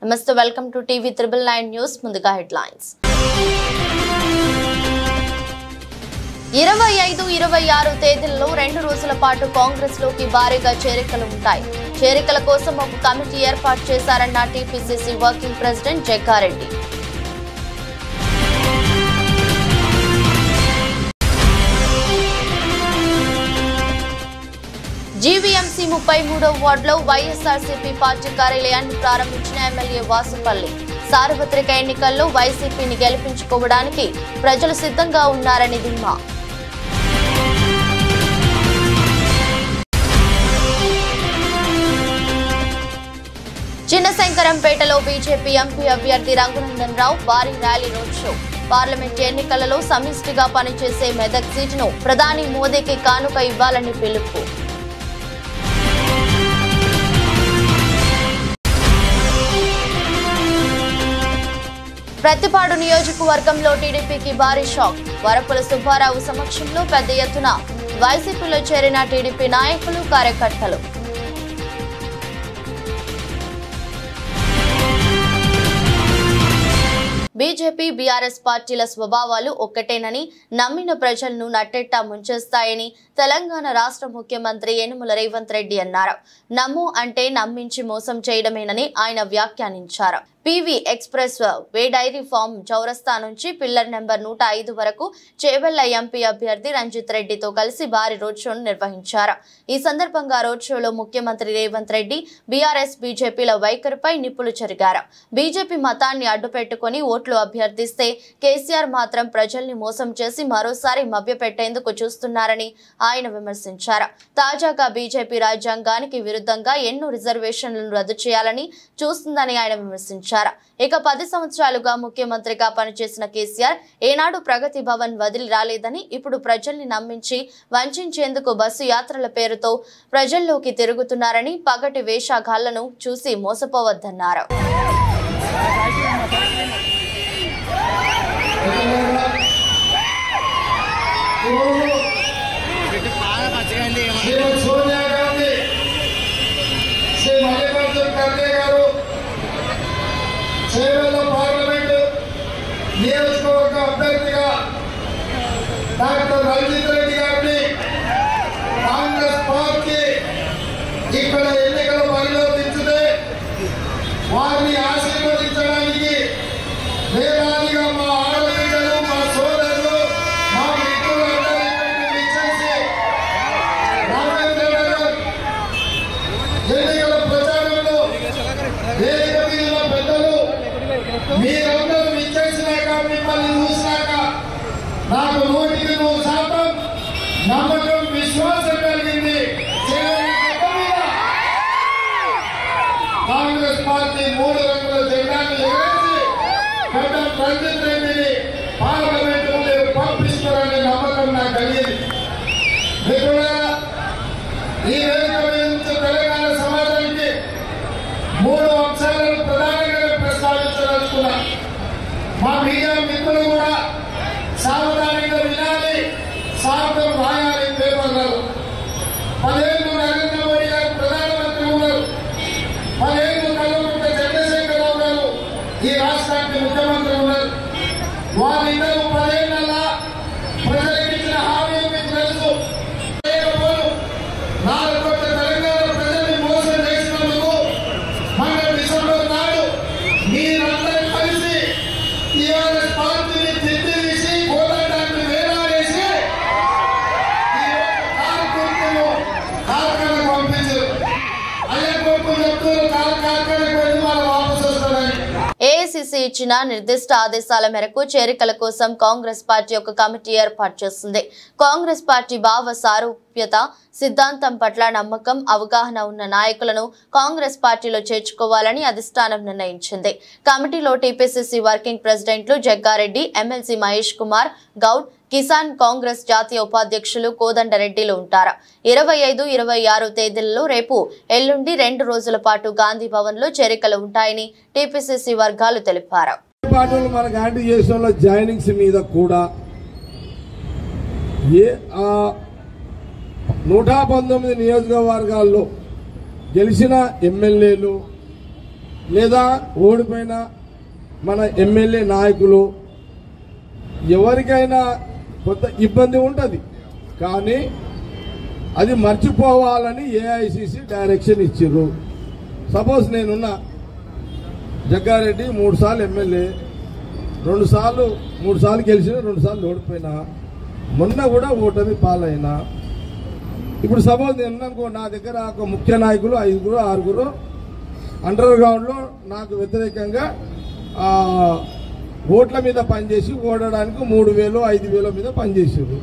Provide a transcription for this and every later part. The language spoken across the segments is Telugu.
నమస్తే, వెల్కమ్ టు టీవీ 999 న్యూస్. ముందుగా హెడ్లైన్స్. 25-26 తేదీల్లో 2 రోజుల పాటు కాంగ్రెస్ లోకి భారీగా చేరికలు ఉంటాయి. చేరికల కోసం ఒక కమిటీ ఏర్పాటు చేశారన్న టీపీసీసీ వర్కింగ్ ప్రెసిడెంట్ జగ్గారెడ్డి. జీవీఎంసీ 33వ వార్డులో వైఎస్ఆర్సీపీ పార్టీ కార్యాలయాన్ని ప్రారంభించిన ఎమ్మెల్యే వాసుపల్లి. సార్వత్రిక ఎన్నికల్లో వైసీపీని గెలిపించుకోవడానికి ప్రజలు సిద్ధంగా ఉన్నారని ధీమా. చిన్నశంకరంపేటలో బీజేపీ ఎంపీ అభ్యర్థి రఘునందన్ రావు భారీ ర్యాలీ రోడ్ షో. పార్లమెంట్ ఎన్నికలలో సమిష్టిగా పనిచేసే మెదక్ సీటును ప్రధాని మోదీకి కానుక ఇవ్వాలని పిలుపు. ప్రతిపాడు నియోజకవర్గంలో టీడీపీకి భారీ షాక్. వరపుల సుబ్బారావు సమక్షంలో పెద్ద ఎత్తున వైసీపీలో చేరిన టీడీపీ నాయకులు, కార్యకర్తలు. బీజేపీ, బీఆర్ఎస్ పార్టీల స్వభావాలు ఒక్కటేనని, నమ్మిన ప్రజలను నట్టెట్టా ముంచేస్తాయని తెలంగాణ రాష్ట్ర ముఖ్యమంత్రి యనుమల రేవంత్ రెడ్డి అన్నారు. నమ్ము అంటే నమ్మించి మోసం చేయడమేనని ఆయన వ్యాఖ్యానించారు. PV expressway dairy farm చౌరస్తా నుంచి పిల్లర్ నెంబర్ 105 వరకు చేవెళ్ల ఎంపీ అభ్యర్థి రంజిత్ రెడ్డితో కలిసి భారీ రోడ్ షోను నిర్వహించారు. ఈ సందర్భంగా రోడ్ షోలో ముఖ్యమంత్రి రేవంత్ రెడ్డి బీఆర్ఎస్, బీజేపీల వైఖరిపై నిప్పులు చెరిగారు. బీజేపీ మతాన్ని అడ్డుపెట్టుకుని ఓట్లు అభ్యర్థిస్తే కేసీఆర్ మాత్రం ప్రజల్ని మోసం చేసి మరోసారి మభ్యపెట్టేందుకు చూస్తున్నారని ఆయన విమర్శించారు. తాజాగా బీజేపీ రాజ్యాంగానికి విరుద్ధంగా ఎన్నో రిజర్వేషన్లను రద్దు చేయాలని చూస్తుందని ఆయన విమర్శించారు. ఇక 10 సంవత్సరాలుగా ముఖ్యమంత్రిగా పనిచేసిన కేసీఆర్ ఏనాడు ప్రగతి భవన్ వదిలి రాలేదని, ఇప్పుడు ప్రజల్ని నమ్మించి వంచేందుకు బస్సు యాత్రల పేరుతో ప్రజల్లోకి తిరుగుతున్నారని, పగటి వేషగాళ్లను చూసి మోసపోవద్దన్నారు. చేవెళ్ల పార్లమెంటు నియోజకవర్గ అభ్యర్థిగా డాక్టర్ రంజిత్ రెడ్డి గారిని కాంగ్రెస్ పార్టీ ఇక్కడ ఎన్నికల బరిలో దించితే వారిని ఆశీర్వదించడానికి వేలాదిగా మా ఆడపిల్లలు, మా సోదరులు, మా మిత్రులందరూ ఇక్కడికి విచ్చేసి రామేంద్రనగర్ ఎన్నికల ప్రచారంలో వేదిక మీద పెద్దలు మీరందరూ విచ్చేసినాక, మిమ్మల్ని చూసినాక నాకు 100% నమ్మకం, విశ్వాసం కలిగింది. కాంగ్రెస్ పార్టీ 3 రంగుల జెండాను ఎగరేసి పెద్ద రంజిత్ రెడ్డిని పార్లమెంటు పంపిస్తారనే నమ్మకం నాకు కలిగింది. మిత్రులారా, ఈ వేదిక మీద నుంచి తెలంగాణ సమాజానికి 3 అంశాలను ప్రధానంగా ప్రస్తావించదలుచుకున్నా. మా మీడియా మిత్రులు కూడా సావధానంగా వినాలి, సార్థం రాయాలి పేపర్లలో. 10 ఏళ్ళు నరేంద్ర మోడీ గారు ప్రధానమంత్రి ఉన్నారు. 10 ఏళ్ళు కల్వకుంట్ల చంద్రశేఖరరావు గారు ఈ రాష్ట్రానికి ముఖ్యమంత్రి ఉన్నారు. వారిద్దరూ 10 ఏళ్ల ప్రజలకు ఇచ్చిన హామీ మీకు తెలుసు. 4 కోట్ల తెలంగాణ ప్రజల్ని మోసం చేసినందుకు మన డిసెంబర్ నాడు మీరందరూ కలిసి టీఆర్ఎస్ పార్టీని తిరిగి కోదండాన్ని వేలాడేసి కార్ఖానకు పంపించారు. అయ్యే కోర్టు చెప్తున్నారు కార్ఖానకు వెళ్ళి వాళ్ళు వాపసు వస్తారని. ఏఐసీసీ ఇచ్చిన నిర్దిష్ట ఆదేశాల మేరకు చేరికల కోసం కాంగ్రెస్ పార్టీ ఒక కమిటీ ఏర్పాటు చేసింది. కాంగ్రెస్ పార్టీ భావ సారూప్యత సిద్ధాంతం పట్ల నమ్మకం, అవగాహన ఉన్న నాయకులను కాంగ్రెస్ పార్టీలో చేర్చుకోవాలని అధిష్టానం నిర్ణయించింది. కమిటీలో టీపీసీసీ వర్కింగ్ ప్రెసిడెంట్లు జగ్గారెడ్డి, ఎమ్మెల్సీ మహేష్ కుమార్ గౌడ్, కిసాన్ కాంగ్రెస్ జాతీయ ఉపాధ్యక్షులు కోదండరెడ్డిలు ఉంటారు. 25-26 తేదీలలో రేపు, ఎల్లుండి 2 రోజుల పాటు గాంధీ భవన్ లో చేరికలు ఉంటాయని టీపీసీసీ వర్గాలు తెలిపారు. జాయినింగ్స్ మీద కూడా 119 నియోజకవర్గాల్లో గెలిచిన ఎమ్మెల్యేలు లేదా ఓడిపోయిన మన ఎమ్మెల్యే నాయకులు ఎవరికైనా కొంత ఇబ్బంది ఉంటుంది, కానీ అది మర్చిపోవాలని ఏఐసిసి డైరెక్షన్ ఇచ్చిర్రు. సపోజ్ నేనున్నా జగ్గారెడ్డి 3 సార్లు ఎమ్మెల్యే, 3 సార్లు గెలిచిన, 2 సార్లు ఓడిపోయినా, మొన్న కూడా ఓటమి పాలైనా. ఇప్పుడు సపోజ్ నేను అనుకో, నా దగ్గర ఒక ముఖ్య నాయకులు 5 6 అండర్ గ్రౌండ్లో నాకు వ్యతిరేకంగా ఓట్ల మీద పనిచేసి ఓడడానికి 3,000 5,000 మీద పనిచేసారు.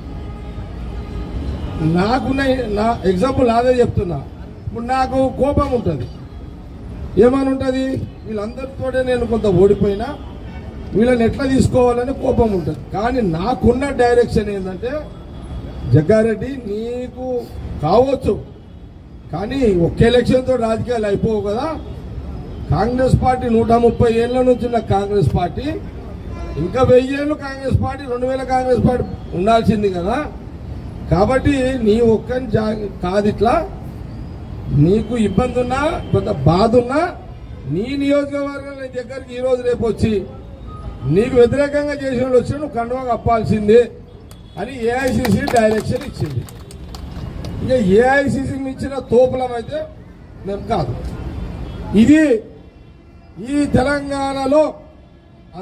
నా ఎగ్జాంపుల్ నాదే చెప్తున్నా. ఇప్పుడు నాకు కోపం ఉంటుంది, ఏమని ఉంటుంది, వీళ్ళందరితోనే నేను కొంత ఓడిపోయినా వీళ్ళని ఎట్లా తీసుకోవాలని కోపం ఉంటుంది. కానీ నాకున్న డైరెక్షన్ ఏంటంటే, జగ్గారెడ్డి నీకు కావచ్చు కానీ ఒక్క ఎలక్షన్తో రాజకీయాలు అయిపోవు కదా. కాంగ్రెస్ పార్టీ 130 ఏళ్ల నుంచి ఉన్న కాంగ్రెస్ పార్టీ, ఇంకా 1000 ఏళ్ళు కాంగ్రెస్ పార్టీ, 2000 కాంగ్రెస్ పార్టీ ఉండాల్సింది కదా. కాబట్టి నీ ఒక్కని కాదు, ఇట్లా నీకు ఇబ్బంది ఉన్నా కొంత బాధ ఉన్నా నీ నియోజకవర్గం నీ దగ్గరికి ఈ రోజు రేపు వచ్చి నీకు వ్యతిరేకంగా చేసిన వాళ్ళు వచ్చి నువ్వు కండువా కప్పాల్సిందే అని ఏఐసిసి డైరెక్షన్ ఇచ్చింది. ఇంకా ఏఐసిసి ఇచ్చిన తోపులం అయితే మేము కాదు. ఇది ఈ తెలంగాణలో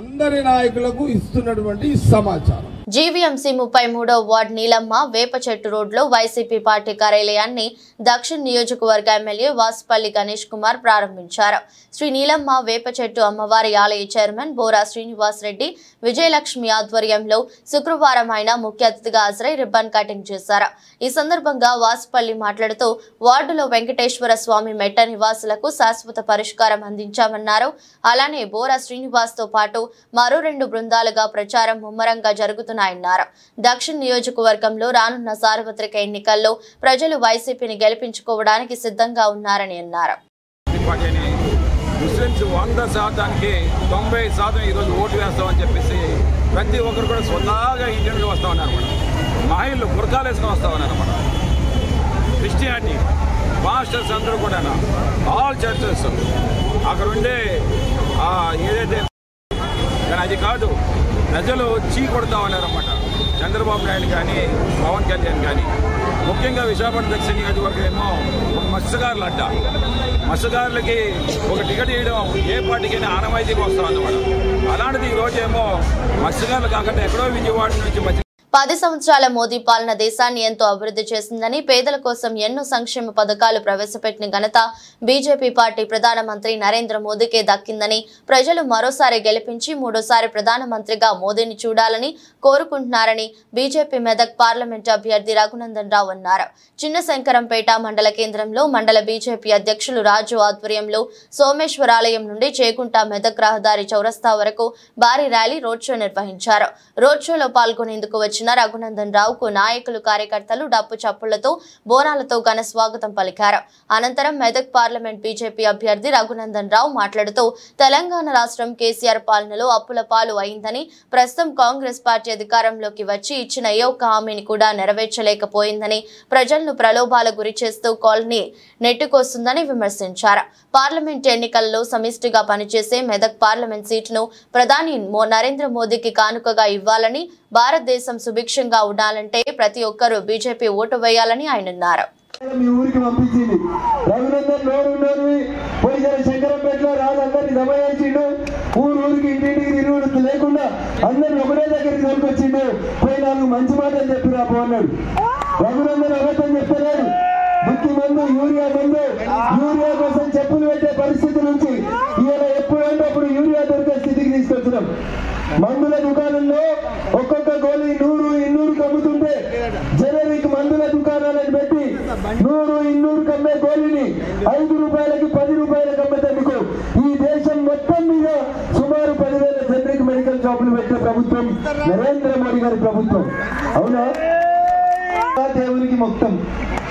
అందరి నాయకులకు ఇస్తున్నటువంటి సమాచారం. జీవీఎంసీ 33వ వార్డు నీలమ్మ వేప చెట్టు రోడ్లో వైసీపీ పార్టీ కార్యాలయాన్ని దక్షిణ నియోజకవర్గ ఎమ్మెల్యే వాసుపల్లి గణేష్ కుమార్ ప్రారంభించారు. శ్రీ నీలమ్మ వేప చెట్టు అమ్మవారి ఆలయ చైర్మన్ బోరా శ్రీనివాస్ రెడ్డి, విజయలక్ష్మి ఆధ్వర్యంలో శుక్రవారం ఆయన ముఖ్య అతిథిగా హాజరై రిబ్బన్ కటింగ్ చేశారు. ఈ సందర్భంగా వాసుపల్లి మాట్లాడుతూ వార్డులో వెంకటేశ్వర స్వామి మెట్ట నివాసులకు శాశ్వత పరిష్కారం అందించామన్నారు. అలానే బోరా శ్రీనివాస్ తో పాటు మరో 2 బృందాలుగా ప్రచారం ముమ్మరంగా జరుగుతున్నారు. దక్షిణ నియోజకవర్గంలో రానున్న సార్వత్రిక ఎన్నికల్లో ప్రజలు వైసీపీని గెలిపించుకోవడానికి సిద్ధంగా ఉన్నారని అన్నారు. ముస్లింస్ 100%కి 90% ఈరోజు ఓటు వేస్తామని చెప్పేసి ప్రతి ఒక్కరు కూడా స్వతహాగా ఇండియన్లు వస్తా ఉన్నారు అన్నమాట. మహిళలు బుర్కాలు వేసుకొని వస్తా ఉన్నారు అన్నమాట. క్రిస్టియానిటీ పాస్టర్స్ అందరూ కూడా ఆల్ చర్చెస్ అక్కడ ఉండే ఏదైతే కానీ అది కాదు, ప్రజలు చీ కొడతా ఉన్నారన్నమాట. చంద్రబాబు నాయుడు కానీ పవన్ కళ్యాణ్ కానీ, ముఖ్యంగా విశాఖపట్నం దక్షిణ నియోజకవర్గం ఏమో ఒక మత్స్యకారులు అంట. మత్స్యకారులకి ఒక టికెట్ వేయడం ఏ పార్టీకైనా ఆనవాయితీగా వస్తాం అన్నమాట. అలాంటిది ఈరోజు ఏమో మత్స్యకారులు కాకుండా ఎక్కడో విజయవాడ నుంచి 10 సంవత్సరాల మోదీ పాలన దేశాన్ని ఎంతో అభివృద్ధి చేసిందని, పేదల కోసం ఎన్నో సంక్షేమ పథకాలు ప్రవేశపెట్టిన ఘనత బీజేపీ పార్టీ ప్రధానమంత్రి నరేంద్ర మోదీకే దక్కిందని, ప్రజలు మరోసారి గెలిపించి 3వ ప్రధానమంత్రిగా మోదీని చూడాలని కోరుకుంటున్నారని బీజేపీ మెదక్ పార్లమెంట్ అభ్యర్థి రఘునందన్ రావు అన్నారు. చిన్నశంకరంపేట మండల కేంద్రంలో మండల బీజేపీ అధ్యక్షులు రాజు ఆధ్వర్యంలో సోమేశ్వరాలయం నుండి చేకుంట మెదక్ రహదారి చౌరస్తా వరకు భారీ ర్యాలీ రోడ్ షో నిర్వహించారు. రోడ్ షోలో పాల్గొనేందుకు వచ్చిన రఘునందన్ రావుకు నాయకులు, కార్యకర్తలు డప్పు చప్పులతో, బోనాలతో ఘన స్వాగతం పలికారు. అనంతరం మెదక్ పార్లమెంట్ బీజేపీ అభ్యర్థి రఘునందన్ రావు మాట్లాడుతూ, తెలంగాణ రాష్ట్రం కేసీఆర్ పాలనలో అప్పుల పాలు అయిందని, ప్రస్తుతం కాంగ్రెస్ పార్టీ అధికారంలోకి వచ్చి ఇచ్చిన ఏ ఒక్క హామీని కూడా నెరవేర్చలేకపోయిందని, ప్రజలను ప్రలోభాల గురి చేస్తూ కాలనీ నెట్టుకొస్తుందని విమర్శించారు. పార్లమెంట్ ఎన్నికల్లో సమిష్టిగా పనిచేసే మెదక్ పార్లమెంట్ సీటును ప్రధాని నరేంద్ర మోదీకి కానుకగా ఇవ్వాలని, భారతదేశం సుభిక్షంగా ఉండాలంటే ప్రతి ఒక్కరూ బీజేపీ ఓటు వేయాలని ఆయన అన్నారు. మీ ఊరికి పంపించింది రఘునందన్ నోరు పోయిన శంకరంపేటలో రాజందరినీ దమయించిండు. ఊరికి ఇంటింటికి తిరుగుడు లేకుండా అందరిని ఒకటే దగ్గరికి తీసుకొచ్చిండు. పోయి 4 మంచి మాటలు చెప్పి రా పోన్నాడు. రఘునందన్ అబద్ధం చెప్పలేడు. బుక్కి మందు, యూరియా మందు, యూరియా కోసం చెప్పులు పెట్టే పరిస్థితి నుంచి ఇవాళ ఎప్పుడంటే అప్పుడు యూరియా దొరికే స్థితికి తీసుకొచ్చినాం. మందుల దుకాణంలో ఒక్కొక్క గోళీ 100-200 అమ్ముతుంటే జనరిక్ మందుల దుకాణాలను పెట్టి 100-200 అమ్మే గోళీని 5 రూపాయలకి 10 రూపాయలకు అమ్మేందుకు ఈ దేశం మొత్తం మీద సుమారు 10,000 జనరిక్ మెడికల్ షాపులు పెట్టే ప్రభుత్వం నరేంద్ర మోడీ గారి ప్రభుత్వం. అవునా? దేవునికి మొత్తం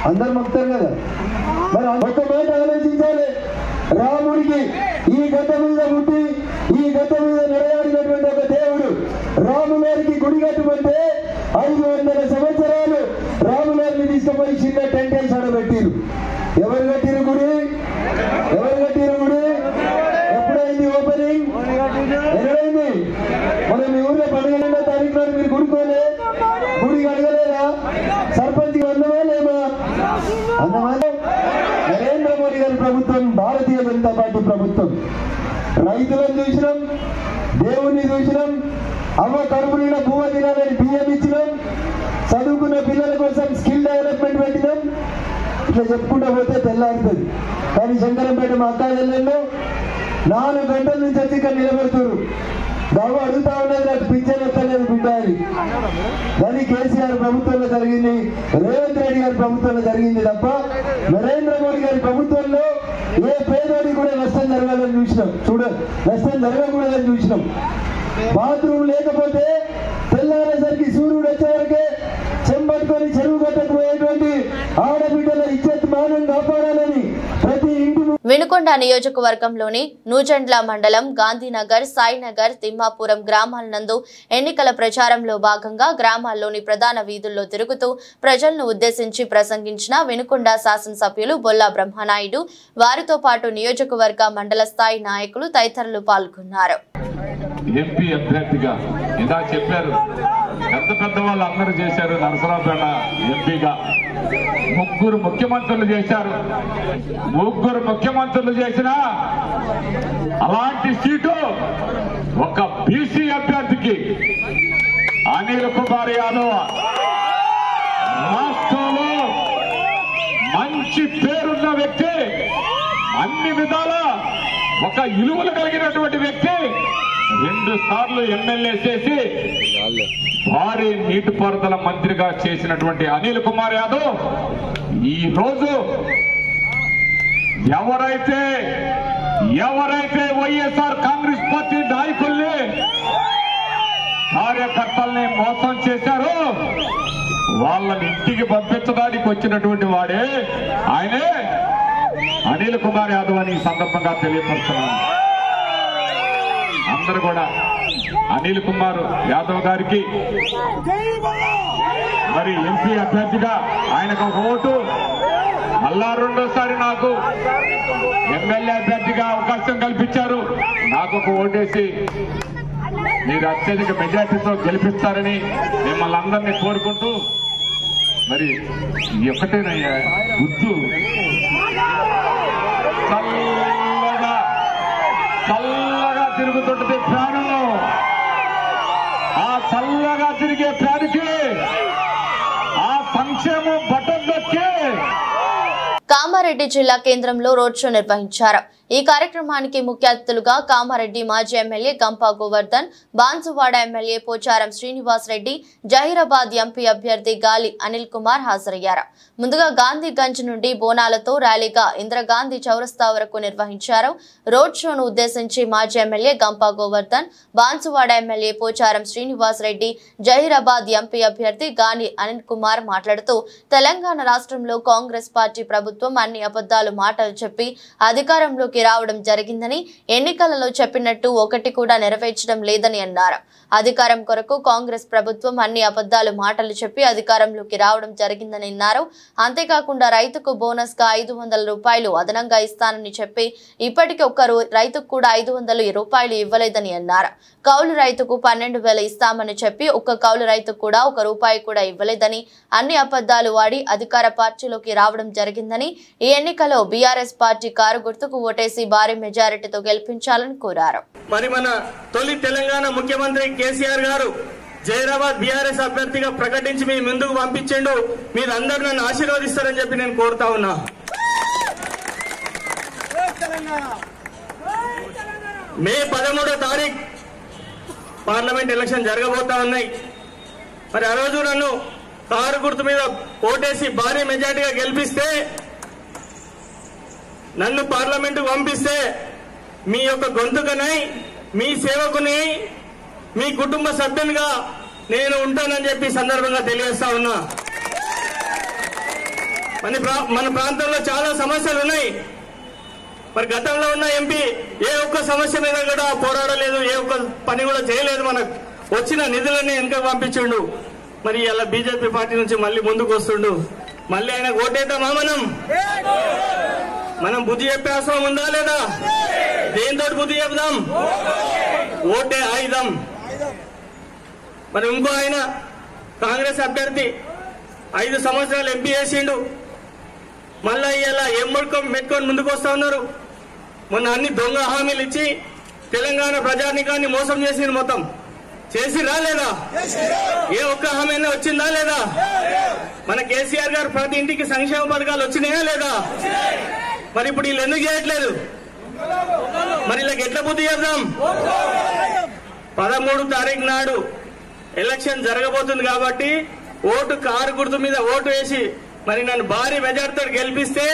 అందరు మొత్తారు కదా. మరి ఒక మాట ఆలోచించాలి. రాముడికి ఈ గత మీద పుట్టి ఈ గత మీద నడయాడినటువంటి ఒక దేవుడు రాములారికి గుడి కట్టుకుంటే 500 సంవత్సరాలు రాములారిని తీసుకుపోయి చిన్న టెంట్ వేసి ఆడబెట్టిరు. ఎవరు కట్టిరు గుడి? ఎవరు కట్టిరు గుడి? మనం మీ ఊర్లో 12వ తారీఖు నాడు మీరు గుడికోలే, గుడికి అడగలేదా? సర్పంచ్ అన్నమా లేమా? అన్నమాట. నరేంద్ర మోడీ గారి ప్రభుత్వం, భారతీయ జనతా పార్టీ ప్రభుత్వం. రైతులను చూసినాం, దేవుణ్ణి చూసినాం, అమ్మ కడుపు నిండా భూమ తినాలని బియ్యం ఇచ్చినాం, చదువుకున్న పిల్లల కోసం స్కిల్ డెవలప్మెంట్ పెట్టినాం. ఇట్లా చెప్పుకుంటూ పోతే తెల్లారుతుంది. కానీ శంకరంపేట మా అక్క చెల్లెళ్ళు 4 గంటల నుంచి వచ్చి ఇక్కడ నిలబెడుతున్నారు. బాబు అడుగుతా ఉన్నది, నాకు పింఛన్ వస్తలేదు బిడ్డ అని. కానీ కేసీఆర్ ప్రభుత్వంలో జరిగింది, రేవంత్ రెడ్డి గారి ప్రభుత్వంలో జరిగింది తప్ప నరేంద్ర మోడీ గారి ప్రభుత్వంలో ఏ పేదోడి కూడా నష్టం జరగాలని చూసినాం. నష్టం జరగకూడదని చూసినాం. బాత్రూమ్ లేకపోతే తెల్లారేసరికి సూర్యుడు వచ్చే వరకే చెంబట్టుకొని చెరువు గట్టకు పోయేటువంటి ఆడబిడ్డల ఇజ్జత్ మానం కాపాడాలని ప్రతి ఇంటి. వినుకొండ నియోజకవర్గంలోని నూజెండ్ల మండలం గాంధీనగర్, సాయినగర్, తిమ్మాపురం గ్రామాల నందు ఎన్నికల ప్రచారంలో భాగంగా గ్రామాల్లోని ప్రధాన వీధుల్లో తిరుగుతూ ప్రజలను ఉద్దేశించి ప్రసంగించిన వినుకొండ శాసనసభ్యులు బొల్లా బ్రహ్మనాయుడు, వారితో పాటు నియోజకవర్గ మండల స్థాయి నాయకులు తదితరులు పాల్గొన్నారు. ఎంపీ అభ్యర్థిగా ఇందా చెప్పారు, పెద్ద వాళ్ళు అందరూ చేశారు. నరసరావుపేట ఎంపీగా 3 ముఖ్యమంత్రులు చేశారు. 3 ముఖ్యమంత్రులు చేసిన అలాంటి సీటు ఒక బీసీ అభ్యర్థికి అనిల్ కుమార్ యాదవ్ రాష్ట్రంలో మంచి పేరున్న వ్యక్తి, అన్ని విధాల ఒక ఇలువలు కలిగినటువంటి వ్యక్తి, 2 సార్లు ఎమ్మెల్యే చేసి భారీ నీటిపారుదల మంత్రిగా చేసినటువంటి అనిల్ కుమార్ యాదవ్ ఈ రోజు ఎవరైతే వైఎస్ఆర్ కాంగ్రెస్ పార్టీ నాయకుల్ని, కార్యకర్తల్ని మోసం చేశారో వాళ్ళని ఇంటికి పంపించడానికి వచ్చినటువంటి వాడే ఆయనే అనిల్ కుమార్ యాదవ్ అని ఈ సందర్భంగా తెలియపరుస్తున్నాను. అందరూ కూడా అనిల్ కుమార్ యాదవ్ గారికి మరి ఎంపీ అభ్యర్థిగా ఆయనకు ఒక ఓటు, మళ్ళా 2వ సారి నాకు ఎమ్మెల్యే అభ్యర్థిగా అవకాశం కల్పించారు. నాకు ఒక ఓటేసి మీరు అత్యధిక మెజార్టీతో గెలిపిస్తారని మిమ్మల్ని అందరినీ కోరుకుంటూ, మరి ఒకటేనయ్యా గుర్తు, చల్లగా తిరుగుతుంటది ఫ్యాను. ఆ చల్లగా తిరిగే ఫ్యాన్కి ఆ సంక్షేమం బటన్ నొక్కి. కామారెడ్డి జిల్లా కేంద్రంలో రోడ్ షో నిర్వహించారు. ఈ కార్యక్రమానికి ముఖ్య అతిథులుగా కామారెడ్డి మాజీ MLA Gampa Govardhan, Banswada MLA Pocharam Srinivas Reddy, Zaheerabad MP అభ్యర్థి గాలి అనిల్ కుమార్ హాజరయ్యారు. ముందుగా గాంధీగంజ్ నుండి బోనాలతో ర్యాలీగా ఇందిరాగాంధీ చౌరస్తా వరకు నిర్వహించారు. రోడ్ షోను ఉద్దేశించి మాజీ MLA Gampa Govardhan, Banswada MLA Pocharam Srinivas Reddy, Zaheerabad MP అభ్యర్థి గాలి అనిల్ కుమార్ మాట్లాడుతూ, తెలంగాణ రాష్ట్రంలో కాంగ్రెస్ పార్టీ ప్రభుత్వం అన్ని అబద్ధాలు మాటలు చెప్పి అధికారంలోకి రావడం జరిగిందని, ఎన్నికలలో చెప్పినట్టు ఒకటి కూడా నెరవేర్చడం లేదని అన్నారు. అధికారం కొరకు కాంగ్రెస్ ప్రభుత్వం అన్ని అబద్ధాలు మాటలు చెప్పి అధికారంలోకి రావడం జరిగిందని అన్నారు. అంతేకాకుండా రైతుకు బోనస్ గా 500 రూపాయలు అదనంగా ఇస్తానని చెప్పి ఇప్పటికీ ఒక్క రైతుకు కూడా 500 రూపాయలు ఇవ్వలేదని అన్నారు. కౌలు రైతుకు 12,000 ఇస్తామని చెప్పి ఒక్క కౌలు రైతుకు కూడా 1 రూపాయి కూడా ఇవ్వలేదని, అన్ని అబద్ధాలు వాడి అధికార పార్టీలోకి రావడం జరిగిందని, ఈ ఎన్నికలో బీఆర్ఎస్ పార్టీ కారు గుర్తుకు ఓటేసి భారీ మెజారిటీతో గెలిపించాలని కోరారు. మరి మన తొలి తెలంగాణ ముఖ్యమంత్రి కేసీఆర్ గారు జహీరాబాద్ బీఆర్ఎస్ అభ్యర్థిగా ప్రకటించి మీ ముందుకు పంపించిండు. మీరందరూ నన్ను ఆశీర్వదిస్తారని చెప్పి నేను కోరుతా ఉన్నా. మే 13వ తారీఖు పార్లమెంట్ ఎలక్షన్ జరగబోతా ఉన్నాయి. మరి ఆ రోజు నన్ను కారు గుర్తు మీద ఓటేసి భారీ మెజార్టీగా గెలిపిస్తే, నన్ను పార్లమెంటుకు పంపిస్తే మీ యొక్క గొంతుకనై, మీ సేవకుని, మీ కుటుంబ సభ్యునిగా నేను ఉంటానని చెప్పి సందర్భంగా తెలియజేస్తా ఉన్నా. మన ప్రాంతంలో చాలా సమస్యలు ఉన్నాయి. మరి గతంలో ఉన్న ఎంపీ ఏ ఒక్క సమస్య మీద కూడా పోరాడలేదు, ఏ ఒక్క పని కూడా చేయలేదు. మనకు వచ్చిన నిధులన్నీ వెనుక పంపించిండు. మరి ఇలా బీజేపీ పార్టీ నుంచి మళ్ళీ ముందుకు వస్తుండు. మళ్ళీ ఆయన ఓటేద్దామా? మనం బుద్ధి చెప్పే అవసరం ఉందా లేదా? దేంతో బుద్ధి చెప్దాం? ఓటే ఆయుధం. మరి ఇంకో ఆయన కాంగ్రెస్ అభ్యర్థి 5 సంవత్సరాలు ఎంపీ చేసిండు. మళ్ళా ఇలా ఏం మెట్టుకొని ముందుకు వస్తా ఉన్నారు. మొన్న అన్ని దొంగ హామీలు ఇచ్చి తెలంగాణ ప్రజానికాన్ని మోసం చేసింది. మొత్తం చేసిరా లేదా? ఏ ఒక్క హామీ అయినా వచ్చిందా లేదా? మన కేసీఆర్ గారు ప్రతి ఇంటికి సంక్షేమ పథకాలు వచ్చినాయా లేదా? మరి ఇప్పుడు వీళ్ళు ఎందుకు చేయట్లేదు? మరి వీళ్ళకి ఎట్లా బుద్ధి చేద్దాం? 13 తారీఖు నాడు ఎలక్షన్ జరగబోతుంది కాబట్టి ఓటు కారు గుర్తు మీద ఓటు వేసి మరి నన్ను భారీ మెజార్టీతో గెలిపిస్తే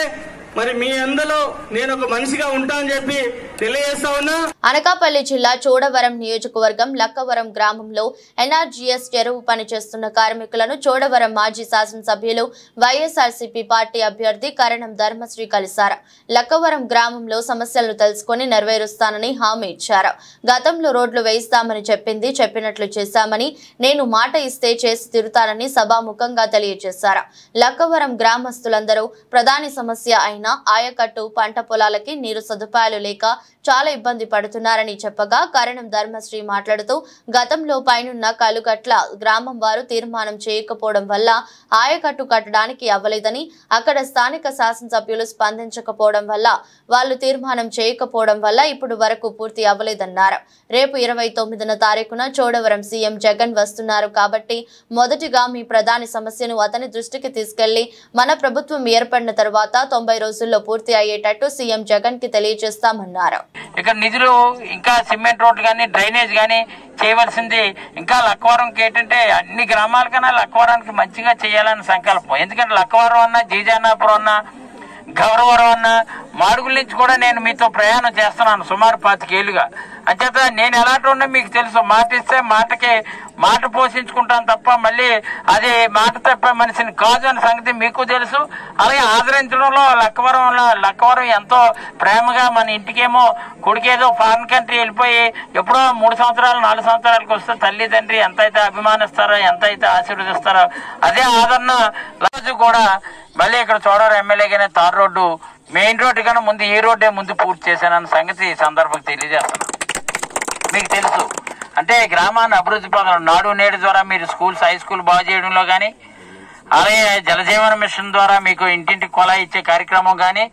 మరి మీ అందరూ నేను ఒక మనిషిగా ఉంటా అని చెప్పి తెలియజేస్తా ఉన్నా. అనకాపల్లి జిల్లా చోడవరం నియోజకవర్గం లక్కవరం గ్రామంలో ఎన్ఆర్జీఎస్ చెరువు పనిచేస్తున్న కార్మికులను చోడవరం మాజీ శాసనసభ్యులు వైఎస్ఆర్సీపీ పార్టీ అభ్యర్థి కరణం ధర్మశ్రీ కలిశారు. లక్కవరం గ్రామంలో సమస్యలను తెలుసుకుని నెరవేరుస్తానని హామీ ఇచ్చారు. గతంలో రోడ్లు వేయిస్తామని చెప్పింది చెప్పినట్లు చేశామని, నేను మాట ఇస్తే చేసి తిరుతానని సభాముఖంగా తెలియజేశారు. లక్కవరం గ్రామస్తులందరూ ప్రధాని సమస్య అయిన ఆయకట్టు పంట పొలాలకి నీరు సదుపాయాలు లేక చాలా ఇబ్బంది పడుతున్నారని చెప్పగా కరణం ధర్మశ్రీ మాట్లాడుతూ గతంలో పైనున్న కలుగట్ల గ్రామం వారు తీర్మానం చేయకపోవడం వల్ల ఆయకట్టు కట్టడానికి అవ్వలేదని, అక్కడ స్థానిక శాసనసభ్యులు స్పందించకపోవడం వల్ల వాళ్ళు తీర్మానం చేయకపోవడం వల్ల ఇప్పుడు వరకు పూర్తి అవ్వలేదన్నారు. రేపు 29వ తారీఖున చోడవరం సీఎం జగన్ వస్తున్నారు కాబట్టి మొదటిగా మీ ప్రధాని సమస్యను అతని దృష్టికి తీసుకెళ్లి మన ప్రభుత్వం ఏర్పడిన తర్వాత 90 రోజుల్లో పూర్తి అయ్యేటట్టు సీఎం జగన్ కి తెలియజేస్తామన్నారు. ఇక్కడ నిధులు ఇంకా సిమెంట్ రోడ్లు గానీ డ్రైనేజ్ గానీ చేయవలసింది ఇంకా లక్కవరంకి ఏంటంటే అన్ని గ్రామాల కన్నా లక్కవరానికి మంచిగా చేయాలని సంకల్పం. ఎందుకంటే లక్కవరం అన్నా జీజానాపురం అన్నా గౌరవరం అన్న మాడుగుల నుంచి కూడా నేను మీతో ప్రయాణం చేస్తున్నాను సుమారు 25 ఏళ్లుగా. అంచేత నేను ఎలాంటి ఉన్నా మీకు తెలుసు. మాట ఇస్తే మాట పోషించుకుంటాను తప్ప మళ్ళీ అది మాట తప్పే మనిషిని కాదు అనే సంగతి మీకు తెలుసు. అలాగే ఆదరించడంలో లక్కవరం ఎంతో ప్రేమగా మన ఇంటికేమో కొడుకేదో ఫారిన్ కంట్రీ వెళ్ళిపోయి ఎప్పుడో 3 సంవత్సరాలు 4 సంవత్సరాలకు వస్తే తల్లి తండ్రి ఎంతైతే అభిమానిస్తారో ఎంతైతే ఆశీర్వదిస్తారో అదే ఆదరణ రోజు కూడా మళ్ళీ ఇక్కడ చోడవరం ఎమ్మెల్యేగానే తార్ రోడ్డు మెయిన్ రోడ్డు కన్నా ముందు ఈ రోడ్డే ముందు పూర్తి చేశానన్న సంగతి ఈ సందర్భంగా తెలియజేస్తున్నాను. మీకు తెలుసు అంటే గ్రామాన్ని అభివృద్ధి పథకం నాడు నేడు ద్వారా మీరు స్కూల్స్ హై స్కూల్ బాగు చేయడంలో కానీ, అలాగే జలజీవన మిషన్ ద్వారా మీకు ఇంటింటికి కొలా ఇచ్చే కార్యక్రమం కానీ,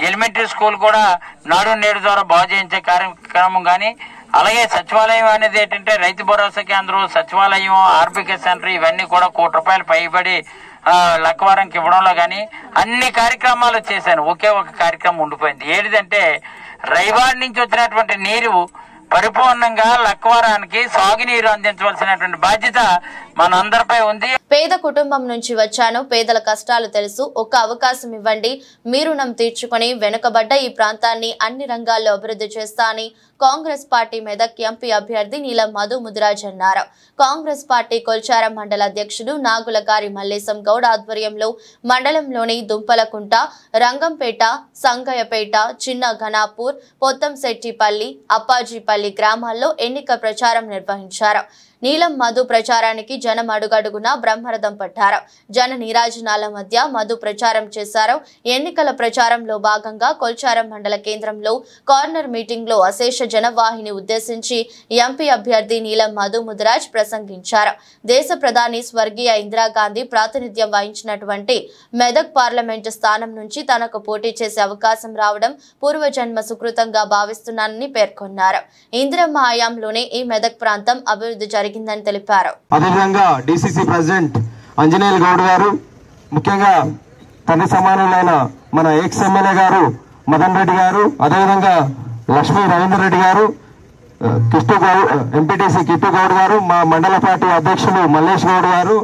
ఎలిమెంటరీ స్కూల్ కూడా నాడు నేడు ద్వారా బాగు చేయించే కార్యక్రమం కానీ, అలాగే సచివాలయం అనేది ఏంటంటే రైతు భరోసా కేంద్రం, సచివాలయం, ఆర్బీకే సెంటర్ ఇవన్నీ కూడా ₹1 కోటి పైబడి లక్కవరంకి ఇవ్వడంలో కానీ అన్ని కార్యక్రమాలు చేశాను. ఒకే ఒక కార్యక్రమం ఉండిపోయింది. ఏడిదంటే రైవాడి నుంచి వచ్చినటువంటి నీరు పరిపూర్ణంగా లక్కవరానికి సాగునీరు అందించవలసినటువంటి బాధ్యత మనందరిపై ఉంది. పేద కుటుంబం నుంచి వచ్చాను, పేదల కష్టాలు తెలుసు, ఒక అవకాశం ఇవ్వండి, మీ రుణం తీర్చుకుని వెనుకబడ్డ ఈ ప్రాంతాన్ని అన్ని రంగాల్లో అభివృద్ధి చేస్తా అని కాంగ్రెస్ పార్టీ మెదక్ ఎంపీ అభ్యర్థి నీలం మధు ముదిరాజ్ అన్నారు. కాంగ్రెస్ పార్టీ కొల్చారం మండల అధ్యక్షుడు నాగులగారి మల్లేశం గౌడ్ ఆధ్వర్యంలో మండలంలోని దుంపలకుంట, రంగంపేట, సంగయ్యపేట, చిన్న ఘనాపూర్, పొత్తంశెట్టిపల్లి, అప్పాజీపల్లి గ్రామాల్లో ఎన్నిక ప్రచారం నిర్వహించారు. నీలం మధు ప్రచారానికి జనం అడుగడుగునా బ్రహ్మరథం పట్టారు. జన నీరాజనాల మధ్య మధు ప్రచారం చేశారు. ఎన్నికల ప్రచారంలో భాగంగా కొల్చారం మండల కేంద్రంలో కార్నర్ మీటింగ్ లో అశేష జనవాహిని ఉద్దేశించి ఎంపీ అభ్యర్థి నీలం మధు ముదిరాజ్ ప్రసంగించారు. దేశ ప్రధాని స్వర్గీయ ఇందిరాగాంధీ ప్రాతినిధ్యం వహించినటువంటి మెదక్ పార్లమెంటు స్థానం నుంచి తనకు పోటీ చేసే అవకాశం రావడం పూర్వజన్మ సుకృతంగా భావిస్తున్నానని పేర్కొన్నారు. ఇందిరమ్మ హయాంలోనే ఈ మెదక్ ప్రాంతం అభివృద్ధి జరిగిందని తెలిపారు. అదేవిధంగా డిసిసి ప్రెసిడెంట్ అంజనేయులు గౌడ్ గారు, ముఖ్యంగా తండ్రి సమానులైన మన ఎక్స్ ఎమ్మెల్యే గారు మదన్ రెడ్డి గారు, అదేవిధంగా లక్ష్మీ రవీందర్ రెడ్డి గారు, ఎంపీటీసీ కిట్టు గౌడ్ గారు, మా మండల పార్టీ అధ్యక్షులు మల్లేష్ గౌడ్ గారు,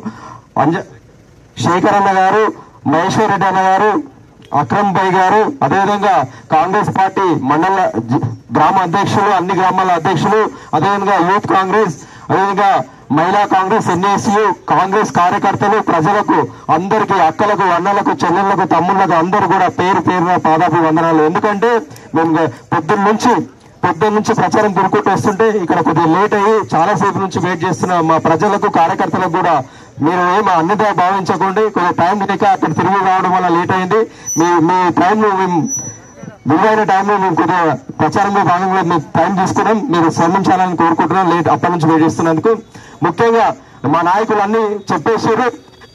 శేఖర్ అన్న గారు, మహేశ్వర్ రెడ్డి అన్న గారు, అక్రమ్ భాయ్ గారు, అదేవిధంగా కాంగ్రెస్ పార్టీ మండల గ్రామ అధ్యక్షులు, అన్ని గ్రామాల అధ్యక్షులు, అదేవిధంగా యూత్ కాంగ్రెస్, అదేవిధంగా మహిళా కాంగ్రెస్, ఎన్ఏసీయు కాంగ్రెస్ కార్యకర్తలు, ప్రజలకు అందరికీ, అక్కలకు, అన్నలకు, చెల్లెళ్లకు, తమ్ముళ్లకు అందరూ కూడా పేరు పేరున పాదాపు వందనాలు. ఎందుకంటే మేము పొద్దున్న నుంచి ప్రచారం కొనుక్కుంటూ వస్తుంటే ఇక్కడ కొద్దిగా లేట్ అయ్యి చాలాసేపు నుంచి వెయిట్ చేస్తున్న మా ప్రజలకు, కార్యకర్తలకు కూడా మీరు ఏమి అన్నిదా భావించకండి. కొద్దిగా టైం లేక అక్కడ తిరిగి రావడం వల్ల లేట్ అయింది. మీ టైంను విలువైన టైంలో మేము కొద్దిగా ప్రచారంలో భాగంగా మీకు టైం తీసుకున్నాం, మీరు శ్రమించాలని కోరుకుంటున్నాం. లేట్ అప్పటి నుంచి వెయిట్ చేస్తున్నందుకు. ముఖ్యంగా మా నాయకులన్నీ చెప్పేసారు.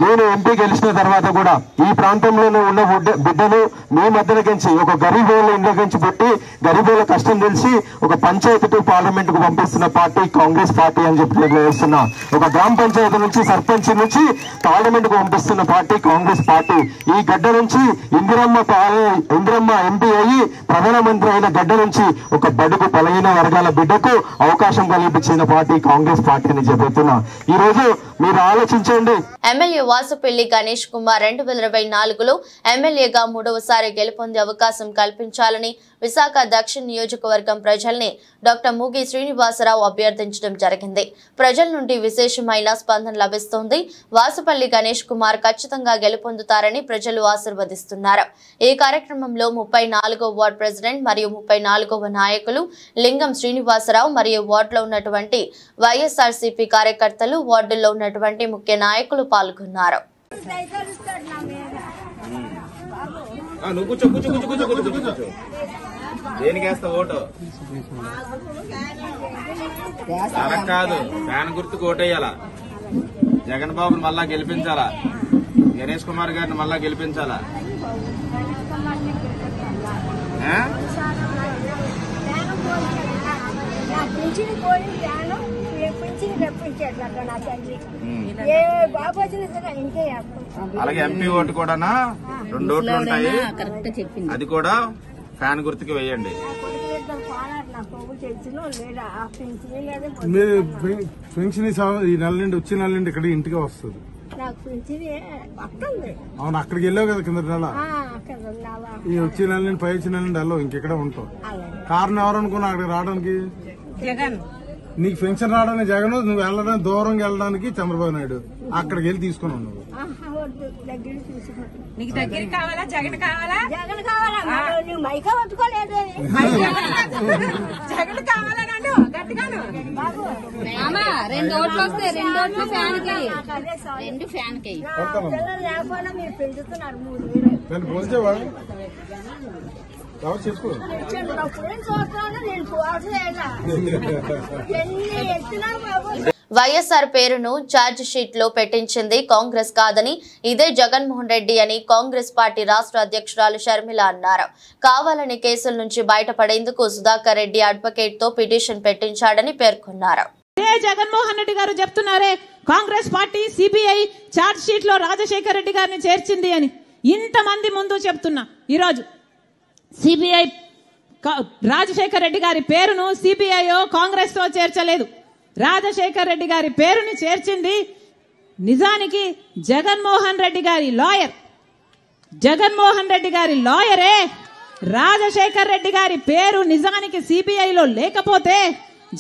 నేను ఎంపీ గెలిచిన తర్వాత కూడా ఈ ప్రాంతంలోనే ఉన్న బిడ్డలు మీ మధ్యలోకించి ఒక గరీబోళ్ళ ఇంట్లోకించి పెట్టి గరీబోళ్ళ కష్టం తెలిసి ఒక పంచాయతీ టు పార్లమెంట్ కు పంపిస్తున్న పార్టీ కాంగ్రెస్ పార్టీ అని చెప్పి వేస్తున్నా. ఒక గ్రామ పంచాయతీ నుంచి సర్పంచ్ నుంచి పార్లమెంట్ కు పంపిస్తున్న పార్టీ కాంగ్రెస్ పార్టీ. ఈ గడ్డ నుంచి ఇందిరమ్మ ఎంపీ అయ్యి ప్రధానమంత్రి అయిన గడ్డ నుంచి ఒక బడుగు బలహీన వర్గాల బిడ్డకు అవకాశం కల్పించిన పార్టీ కాంగ్రెస్ పార్టీ అని చెబుతున్నా. ఈ రోజు మీరు ఆలోచించండి. ఎమ్మెల్యే వాసుపల్లి గణేష్ కుమార్ 2024లో ఎమ్మెల్యేగా 3వసారి గెలుపొందే అవకాశం కల్పించాలని విశాఖ దక్షిణ నియోజకవర్గం ప్రజల్ని డాక్టర్ మూగి శ్రీనివాసరావు అభ్యర్థించడం జరిగింది. ప్రజల నుండి విశేషమైన స్పందన లభిస్తోంది. వాసుపల్లి గణేష్ కుమార్ ఖచ్చితంగా గెలుపొందుతారని ప్రజలు ఆశీర్వదిస్తున్నారు. ఈ కార్యక్రమంలో 34వ వార్డు ప్రెసిడెంట్ మరియు 34వ నాయకులు లింగం శ్రీనివాసరావు మరియు వార్డులో ఉన్నటువంటి వైఎస్ఆర్సీపీ కార్యకర్తలు, వార్డుల్లో ఉన్నటువంటి ముఖ్య నాయకులు పాల్గొన్నారు. ఓటు కాదు, ఫ్యాన్ గుర్తుకు ఓటేయాలా, జగన్ బాబుని మళ్ళా గెలిపించాలా, గణేష్ కుమార్ గారిని మళ్ళా గెలిపించాలా. అలాగే ఎంపీ ఓటు కూడా 2 ఓట్లు ఉంటాయి, అది కూడా ఫ్యాన్ గుర్తుకి వేయండి. పెన్షన్ ఈ నెల నుండి వచ్చే నెల నుండి ఇక్కడ ఇంటికి వస్తుంది. అవును, అక్కడికి వెళ్ళావు కదా కింద నెల. ఈ వచ్చే నెల నుండి పై వచ్చే నెల నుండి వెళ్ళావు, ఇంకెక్కడ ఉంటావు. కారణం ఎవరు అనుకున్నా అక్కడికి రావడానికి? నీకు పెన్షన్ రావడానికి జగన్, నువ్వు వెళ్ళడానికి దూరంగా వెళ్ళడానికి చంద్రబాబు నాయుడు. అక్కడికి వెళ్ళి తీసుకుని ఉన్నావు. నీకు దగ్గర కావాలా జగన్ కావాలా? జగన్ కావాలా? జగన్ కావాలా? నన్ను గట్టిగాను 2 ఓట్లు వస్తే 2 ఓట్లు ఫ్యాన్ కి, 2 ఫ్యాన్ కి. లేకపోయినా మీరు పెంచుతున్నారు 3000. పోల్చేవా చేసుకో. వైఎస్ఆర్ పేరును ఛార్జ్ షీట్ లో పెట్టించింది కాంగ్రెస్ కాదని, ఇదే జగన్మోహన్ రెడ్డి అని కాంగ్రెస్ పార్టీ రాష్ట్ర అధ్యక్షురాలు షర్మిల అన్నారు. కావాలని కేసుల నుంచి బయటపడేందుకు సుధాకర్ రెడ్డి అడ్వకేట్ తో పిటిషన్ పెట్టించాడని పేర్కొన్నారు. జగన్మోహన్ రెడ్డి గారు చెప్తున్నారే Congress party CBI charge sheet లో రాజశేఖర్ రెడ్డి గారిని చేర్చింది అని ఇంతమంది ముందు చెప్తున్నా. ఈరోజు సిబిఐ రాజశేఖర్ రెడ్డి గారి పేరును సిబిఐ కాంగ్రెస్ తో చేర్చలేదు. రాజశేఖర్ రెడ్డి గారి పేరుని చేర్చింది నిజానికి జగన్మోహన్ రెడ్డి గారి లాయర్. జగన్మోహన్ రెడ్డి గారి లాయరే రాజశేఖర్ రెడ్డి గారి పేరు నిజానికి సిబిఐలో లేకపోతే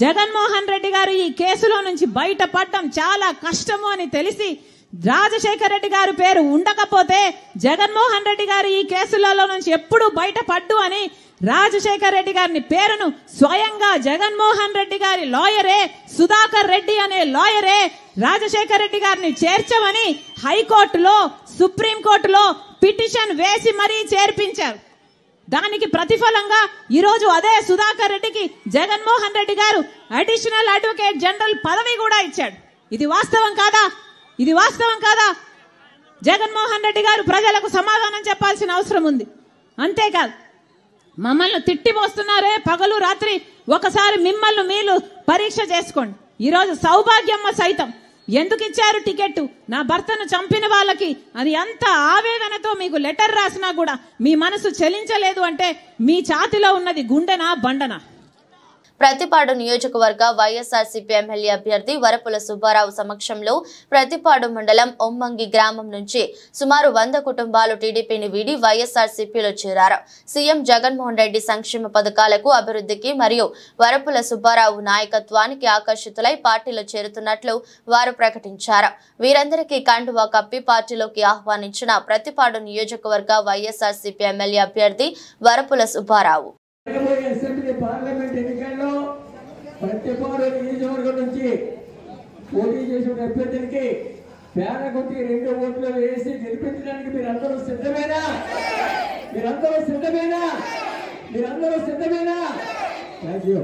జగన్మోహన్ రెడ్డి గారు ఈ కేసులో నుంచి బయటపడడం చాలా కష్టము అని తెలిసి, రాజశేఖర్ రెడ్డి గారి పేరు ఉండకపోతే జగన్మోహన్ రెడ్డి గారు ఈ కేసులలో నుంచి ఎప్పుడు బయటపడ్డు అని రాజశేఖర్ రెడ్డి గారిని పేరును స్వయంగా జగన్మోహన్ రెడ్డి గారి లాయరే, సుధాకర్ రెడ్డి అనే లాయరే రాజశేఖర్ రెడ్డి గారిని చేర్చమని హైకోర్టులో, సుప్రీంకోర్టులో పిటిషన్ వేసి మరీ చేర్పించారు. దానికి ప్రతిఫలంగా ఈరోజు అదే సుధాకర్ రెడ్డికి జగన్మోహన్ రెడ్డి గారు అడిషనల్ అడ్వకేట్ జనరల్ పదవి కూడా ఇచ్చాడు. ఇది వాస్తవం కాదా? ఇది వాస్తవం కాదా? జగన్మోహన్ రెడ్డి గారు ప్రజలకు సమాధానం చెప్పాల్సిన అవసరం ఉంది. అంతేకాదు, మమ్మల్ని తిట్టిపోస్తున్నారే పగలు రాత్రి, ఒకసారి మిమ్మల్ని మీరు పరీక్ష చేసుకోండి. ఈరోజు సౌభాగ్యమ్మ సైతం ఎందుకు ఇచ్చారు టికెట్? నా భర్తను చంపిన వాళ్ళకి అని ఎంత ఆవేదనతో మీకు లెటర్ రాసినా కూడా మీ మనసు చలించలేదు అంటే మీ ఛాతిలో ఉన్నది గుండెనా బండనా? ప్రతిపాడు నియోజకవర్గ వైఎస్ఆర్సీపీ ఎమ్మెల్యే అభ్యర్థి వరపుల సుబ్బారావు సమక్షంలో ప్రతిపాడు మండలం ఒమ్మంగి గ్రామం నుంచి సుమారు 100 కుటుంబాలు టీడీపీని వీడి వైఎస్ఆర్సీపీలో చేరారు. సీఎం జగన్మోహన్ రెడ్డి సంక్షేమ పథకాలకు, అభివృద్ధికి మరియు వరపుల సుబ్బారావు నాయకత్వానికి ఆకర్షితులై పార్టీలో చేరుతున్నట్లు వారు ప్రకటించారు. వీరందరికీ కండువా కప్పి పార్టీలోకి ఆహ్వానించిన ప్రతిపాడు నియోజకవర్గ వైఎస్ఆర్సీపీ ఎమ్మెల్యే అభ్యర్థి వరపుల సుబ్బారావు. పార్లమెంట్ ఎన్నికల్లో ప్రతిపాడు నియోజకవర్గం నుంచి పోటీ చేసిన అభ్యర్థులకి పేద కొట్టి 2 ఓట్లు వేసి గెలిపించడానికి మీరందరూ సిద్ధమేనా? మీరందరూ సిద్ధమేనా? మీరందరూ సిద్ధమేనా? Thank you.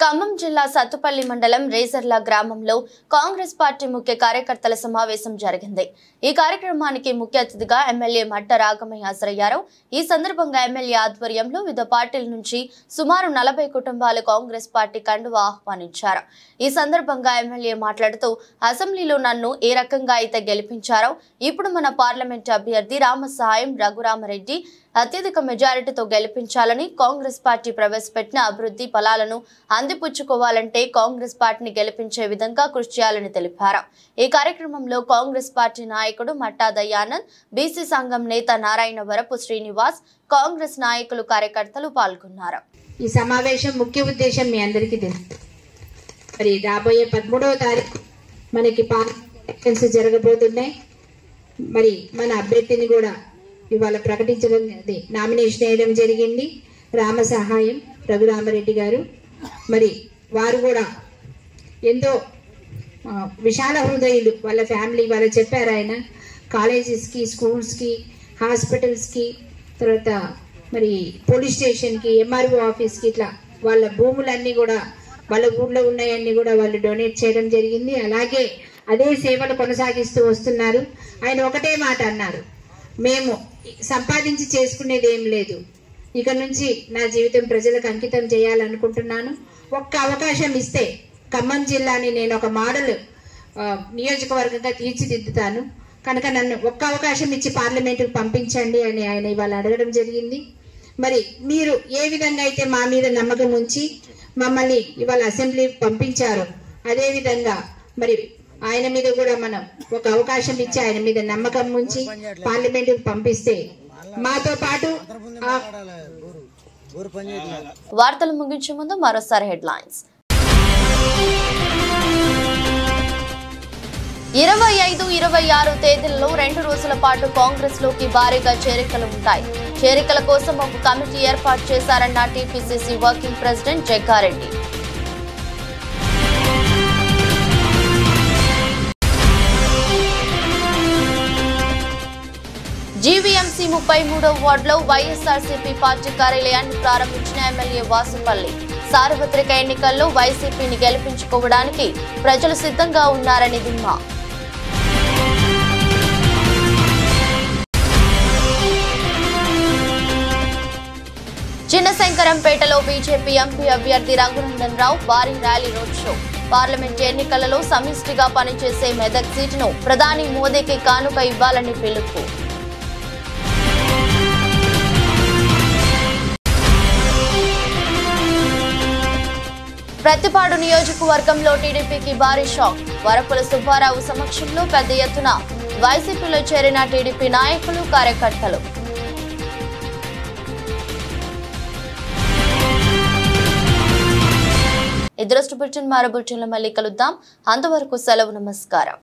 ఖమ్మం జిల్లా సత్తుపల్లి మండలం రేజర్ల గ్రామంలో కాంగ్రెస్ పార్టీ ముఖ్య కార్యకర్తల సమావేశం జరిగింది. ఈ కార్యక్రమానికి ముఖ్య అతిథిగా ఎమ్మెల్యే మట్ట రాగమయ్య హాజరయ్యారు. ఈ సందర్భంగా ఎమ్మెల్యే ఆధ్వర్యంలో వివిధ పార్టీల నుంచి సుమారు 40 కుటుంబాలు కాంగ్రెస్ పార్టీ కండువా ఆహ్వానించారు. ఈ సందర్భంగా ఎమ్మెల్యే మాట్లాడుతూ అసెంబ్లీలో నన్ను ఏ రకంగా అయితే గెలిపించారో ఇప్పుడు మన పార్లమెంట్ అభ్యర్థి రామసహాయం రఘురామరెడ్డి అత్యధిక మెజారిటీతో గెలిపించాలని, కాంగ్రెస్ పార్టీ ప్రవేశపెట్టిన అభివృద్ధి ఫలాలను అందిపుచ్చుకోవాలంటే కాంగ్రెస్ పార్టీని గెలిపించే విధంగా కృషి చేయాలని తెలిపారు. ఈ కార్యక్రమంలో కాంగ్రెస్ పార్టీ నాయకుడు మట్టా దయానంద్, బీసీ సంఘం నేత నారాయణ వరపు శ్రీనివాస్, కాంగ్రెస్ నాయకులు కార్యకర్తలు పాల్గొన్నారు. ఈ సమావేశం ముఖ్య ఉద్దేశం మీ అందరికీ తెలుసు. మరి రాబోయే 13వ తారీఖు మనకి ఎలక్షన్స్ జరగబోతున్నాయి. మరి మన అభ్యర్థిని కూడా ఇవాళ ప్రకటించడం, నామినేషన్ వేయడం జరిగింది. రామసహాయం రఘురామరెడ్డి గారు. మరి వారు కూడా ఎంతో విశాల హృదయులు. వాళ్ళ ఫ్యామిలీ వాళ్ళు చెప్పారు, ఆయన కాలేజెస్కి, స్కూల్స్కి, హాస్పిటల్స్కి, తర్వాత మరి పోలీస్ స్టేషన్కి, ఎంఆర్ఓ ఆఫీస్కి, ఇట్లా వాళ్ళ భూములన్నీ కూడా వాళ్ళ ఊళ్ళో ఉన్నాయన్నీ కూడా వాళ్ళు డొనేట్ చేయడం జరిగింది. అలాగే అదే సేవలు కొనసాగిస్తూ వస్తున్నారు. ఆయన ఒకటే మాట అన్నారు, మేము సంపాదించి చేసుకునేది ఏం లేదు, ఇక నుంచి నా జీవితం ప్రజలకు అంకితం చేయాలనుకుంటున్నాను. ఒక్క అవకాశం ఇస్తే ఖమ్మం జిల్లాని నేను ఒక మోడల్ నియోజకవర్గంగా తీర్చిదిద్దుతాను, కనుక నన్ను ఒక్క అవకాశం ఇచ్చి పార్లమెంటుకు పంపించండి అని ఆయన ఇవాళ అడగడం జరిగింది. మరి మీరు ఏ విధంగా అయితే మా మీద నమ్మకం ఉంచి మమ్మల్ని ఇవాళ అసెంబ్లీకి పంపించారో అదే విధంగా మరి ఆయన మీద కూడా మనం ఒక అవకాశం ఇచ్చి ఆయన మీద నమ్మకం ఉంచి పార్లమెంటుకు పంపిస్తే మాతో పాటు వార్తలు ముగించే ముందు మరోసారి హెడ్లైన్స్. 25-26 తేదీలలో 2 రోజుల పాటు కాంగ్రెస్ లోకి భారీగా చేరికలు ఉంటాయి. చేరికల కోసం ఒక కమిటీ ఏర్పాటు చేశారన్న టీపీసీసీ వర్కింగ్ ప్రెసిడెంట్ జగ్గారెడ్డి. జీవీఎంసీ 33వ వార్డులో వైఎస్ఆర్సీపీ పార్టీ కార్యాలయాన్ని ప్రారంభించిన ఎమ్మెల్యే వాసుపల్లి. సార్వత్రిక ఎన్నికల్లో వైసీపీని గెలిపించుకోవడానికి ప్రజలు సిద్ధంగా ఉన్నారని ధీమా. చిన్నశంకరంపేటలో బీజేపీ ఎంపీ అభ్యర్థి రఘునందన్ రావు భారీ ర్యాలీ రోడ్ షో. పార్లమెంట్ ఎన్నికలలో సమిష్టిగా పనిచేసే మెదక్ సీటును ప్రధాని మోదీకి కానుక ఇవ్వాలని పిలుపు. ప్రతిపాడు నియోజకవర్గంలో టీడీపీకి భారీ షాక్. వరపుల సుబ్బారావు సమక్షంలో పెద్ద ఎత్తున వైసీపీలో చేరిన టీడీపీ నాయకులు, కార్యకర్తలు. ఈ దృష్టి బులెటిన్ మరో బులెటిన్లో మళ్ళీ కలుద్దాం. అంతవరకు సెలవు, నమస్కారం.